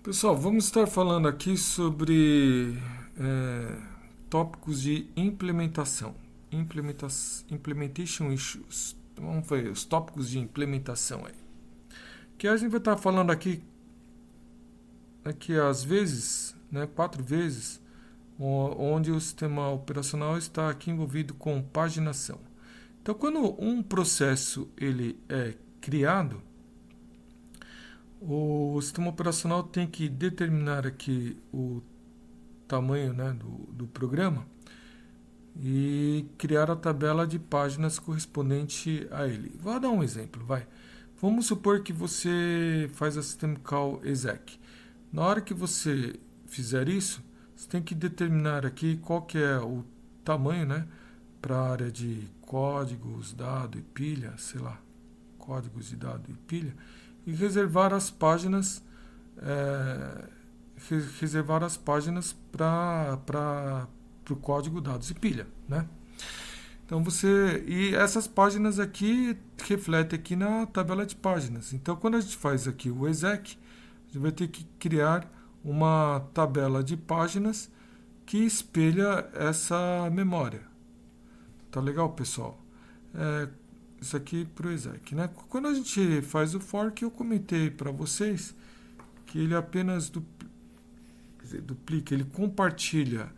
Pessoal, vamos estar falando aqui sobre tópicos de implementação. Implementation issues. Vamos ver os tópicos de implementação aí. Que a gente vai estar falando aqui às vezes, né, 4 vezes, onde o sistema operacional está aqui envolvido com paginação. Então, quando um processo ele é criado, o sistema operacional tem que determinar aqui o tamanho, né, do programa e criar a tabela de páginas correspondente a ele. Vou dar um exemplo, vai. Vamos supor que você faz a system call exec. Na hora que você fizer isso, você tem que determinar aqui qual que é o tamanho, né, para a área de códigos, dado e pilha, sei lá, códigos de dado e pilha, e reservar as páginas para o código dados e pilha, né? Então e essas páginas aqui refletem aqui na tabela de páginas. Então quando a gente faz aqui o exec, a gente vai ter que criar uma tabela de páginas que espelha essa memória. Tá legal, pessoal? Isso aqui para o exec, né? Quando a gente faz o fork, eu comentei para vocês que ele apenas duplica, ele compartilha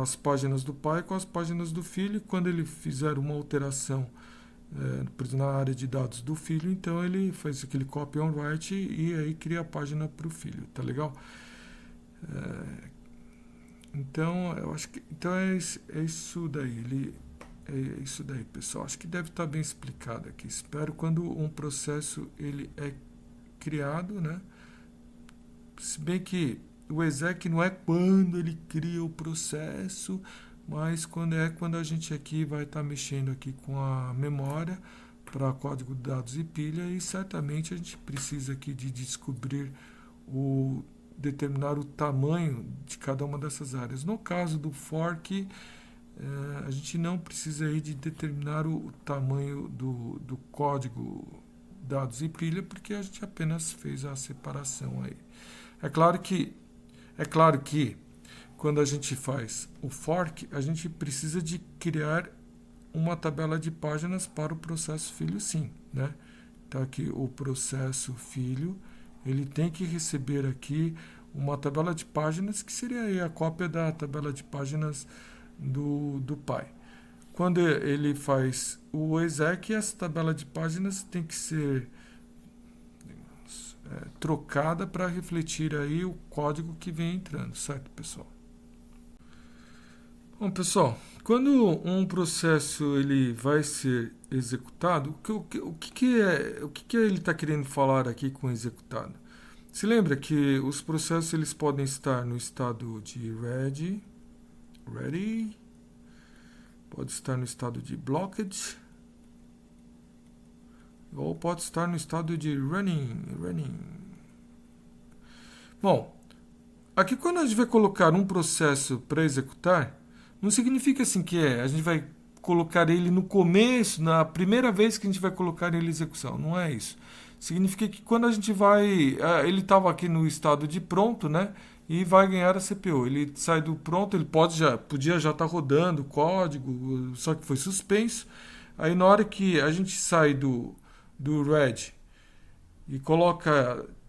as páginas do pai com as páginas do filho. E quando ele fizer uma alteração por exemplo, na área de dados do filho, então ele faz aquele copy on write e aí cria a página para o filho, tá legal? Então eu acho que é isso daí. É isso daí, pessoal. Acho que deve estar bem explicado aqui. Espero quando um processo ele é criado, né? Se bem que o exec não é quando ele cria o processo, mas quando a gente aqui vai estar mexendo aqui com a memória para código de dados e pilha, e certamente a gente precisa aqui de descobrir determinar o tamanho de cada uma dessas áreas. No caso do fork, a gente não precisa aí de determinar o tamanho do código dados e pilha, porque a gente apenas fez a separação aí. É claro que quando a gente faz o fork, a gente precisa de criar uma tabela de páginas para o processo filho, sim, né? Então aqui o processo filho, ele tem que receber aqui uma tabela de páginas que seria aí a cópia da tabela de páginas do pai. Quando ele faz o exec, essa tabela de páginas tem que ser trocada para refletir aí o código que vem entrando, certo, pessoal? Bom, pessoal, quando um processo ele vai ser executado, o que ele está querendo falar aqui com executado? Se lembra que os processos eles podem estar no estado de ready, pode estar no estado de blocked, ou pode estar no estado de running. Bom, aqui quando a gente vai colocar um processo para executar, não significa assim que a gente vai colocar ele no começo, na primeira vez que a gente vai colocar ele em execução. Não é isso. Significa que quando a gente vai... ele estava aqui no estado de pronto, né? E vai ganhar a CPU. Ele sai do pronto, ele podia já estar rodando o código, só que foi suspenso. Aí na hora que a gente sai do red e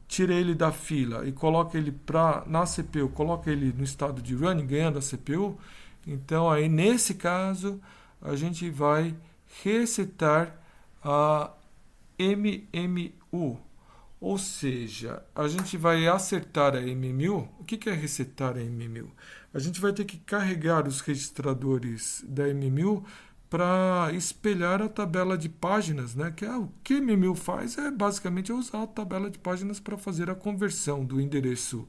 tira ele da fila e coloca ele na CPU, coloca ele no estado de running, ganhando a CPU, então aí nesse caso a gente vai resetar a MMU, ou seja, a gente vai acertar a MMU. O que é resetar a MMU? A gente vai ter que carregar os registradores da MMU para espelhar a tabela de páginas, né? Que o que a MMU faz é basicamente usar a tabela de páginas para fazer a conversão do endereço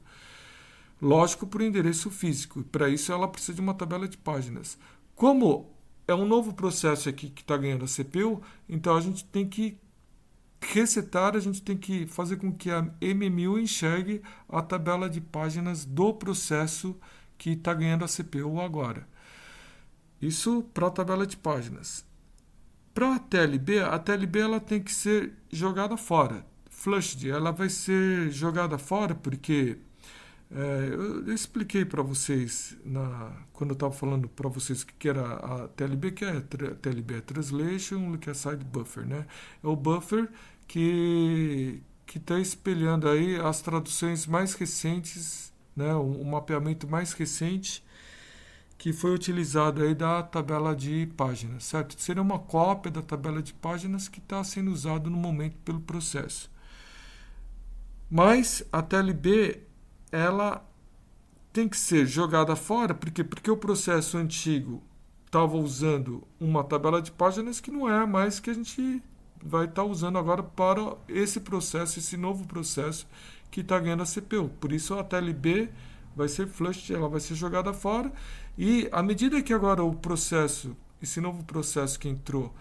lógico para o endereço físico. Para isso ela precisa de uma tabela de páginas. Como é um novo processo aqui que está ganhando a CPU, então a gente tem que resetar, a gente tem que fazer com que a MMU enxergue a tabela de páginas do processo que está ganhando a CPU agora. Isso para a tabela de páginas. Para a TLB ela tem que ser jogada fora flushed, ela vai ser jogada fora porque eu expliquei para vocês quando eu estava falando para vocês o que era a TLB, que é TLB é Translation Look Aside Buffer, né? É o buffer que está espelhando aí as traduções mais recentes, né? Um mapeamento mais recente que foi utilizado aí da tabela de páginas, certo? Seria uma cópia da tabela de páginas que está sendo usado no momento pelo processo. Mas a TLB, ela tem que ser jogada fora, porque o processo antigo estava usando uma tabela de páginas que não é mais que a gente vai estar usando agora para esse processo, esse novo processo que está ganhando a CPU. Por isso a TLB vai ser flushed, ela vai ser jogada fora, e à medida que agora o processo, esse novo processo que entrou,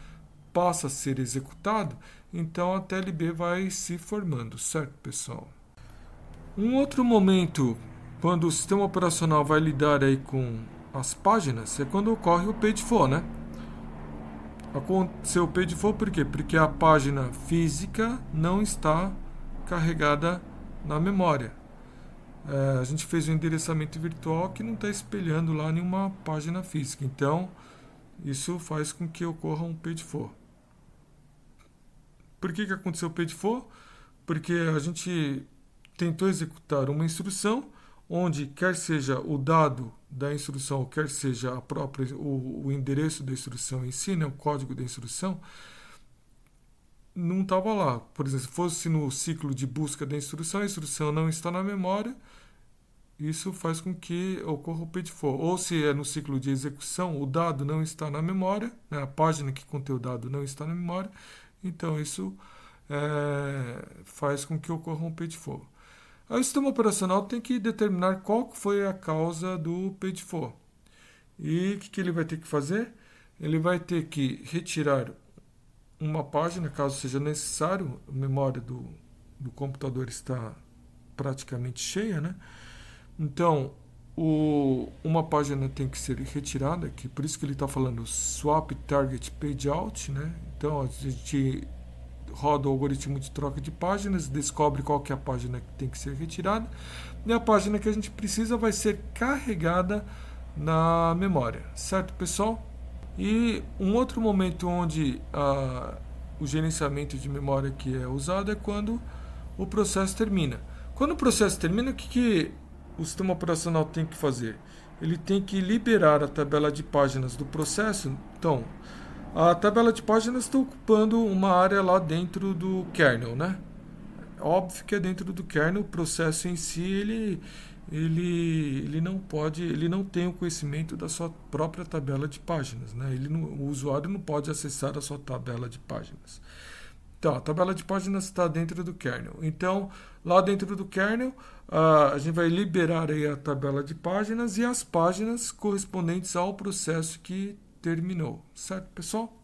passa a ser executado, então a TLB vai se formando, certo, pessoal? Um outro momento, quando o sistema operacional vai lidar aí com as páginas, é quando ocorre o page for, né? Aconteceu o page for por quê? Porque a página física não está carregada na memória. A gente fez um endereçamento virtual que não está espelhando lá nenhuma página física. Então, isso faz com que ocorra um page for. Por que aconteceu o page for? Porque a gente tentou executar uma instrução onde quer seja o dado da instrução, quer seja a própria, o endereço da instrução em si, né, o código da instrução, não estava lá. Por exemplo, se fosse no ciclo de busca da instrução, a instrução não está na memória, isso faz com que ocorra o page for. Ou se é no ciclo de execução, o dado não está na memória, né, a página que contém o dado não está na memória, então isso faz com que ocorra um page for. Aí o sistema operacional tem que determinar qual foi a causa do page for. E o que ele vai ter que fazer? Ele vai ter que retirar uma página, caso seja necessário, a memória do computador está praticamente cheia, né? Então, uma página tem que ser retirada, que por isso que ele está falando swap target page out, né? Então, a gente roda o algoritmo de troca de páginas, descobre qual que é a página que tem que ser retirada, e a página que a gente precisa vai ser carregada na memória, certo, pessoal? E um outro momento onde o gerenciamento de memória que é usado é quando o processo termina. Quando o processo termina, o que o sistema operacional tem que fazer? Ele tem que liberar a tabela de páginas do processo. Então, a tabela de páginas está ocupando uma área lá dentro do kernel, né? Óbvio que é dentro do kernel, o processo em si, ele não tem o conhecimento da sua própria tabela de páginas, né? O usuário não pode acessar a sua tabela de páginas. Então, a tabela de páginas está dentro do kernel. Então, lá dentro do kernel, a gente vai liberar aí a tabela de páginas e as páginas correspondentes ao processo que terminou. Certo, pessoal?